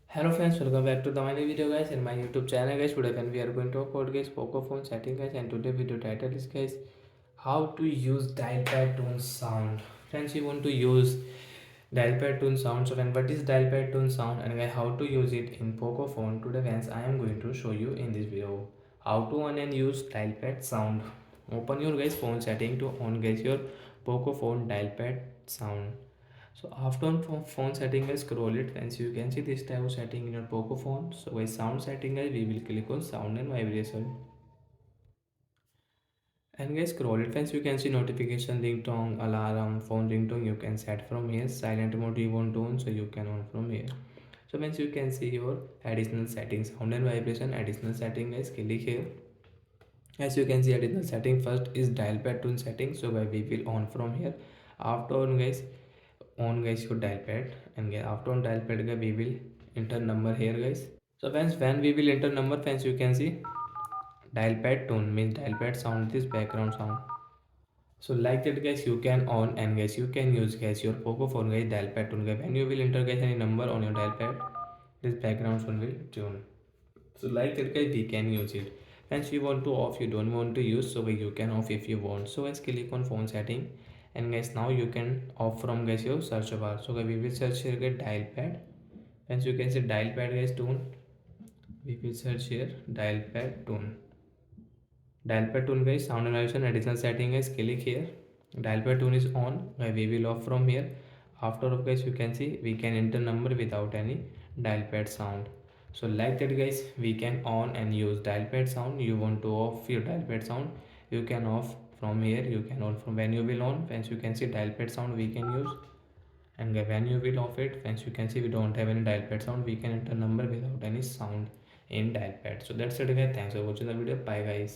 Hello friends, welcome back to the my new video guys in my YouTube channel guys. Today when we are going to talk about guys poco phone setting guys, and today video title is guys how to use dial pad tone sound. Friends, you want to use dial pad tone sound. So then what is dial pad tone sound and guys how to use it in poco phone. Today friends, I am going to show you in this video how to on and use dial pad sound. Open your guys phone setting to on guys your poco phone dial pad sound. So after on phone setting guys, scroll it and you can see this type of setting in your poco phone. So by sound setting guys, we will click on sound and vibration, and guys scroll it friends, you can see notification, ringtone, alarm, phone ringtone. You can set from here. Silent mode you want to on, so you can on from here. So once you can see your additional settings, sound and vibration additional setting guys, click here. As you can see additional setting, first is dial pad tune setting. So we will on from here. After on guys your dial pad, and after on dial pad we will enter number here guys. So when we will enter number friends, you can see dial pad tone means dial pad sound, this background sound. So like that guys, you can on and guys you can use guys your poco phone guys dial pad tone guys. When you will enter guys any number on your dial pad, this background sound will tune. So like that guys, we can use it. Once you want to off, you don't want to use, so you can off if you want. So guys click on phone setting, and guys now you can off from guys your search bar. So guys we will search here guys dial pad. As you can see dial pad guys tone, we will search here dial pad tone. Dial pad tone guys sound analysis additional setting guys, click here. Dial pad tone is on, we will off from here. After of guys, you can see we can enter number without any dial pad sound. So like that guys, we can on and use dial pad sound. You want to off your dial pad sound, you can off from here. You can on from when you will on, once you can see dial pad sound we can use. And when you will off it, once you can see we don't have any dial pad sound, we can enter number without any sound in dial pad. So that's it guys, thanks for watching the video, bye guys.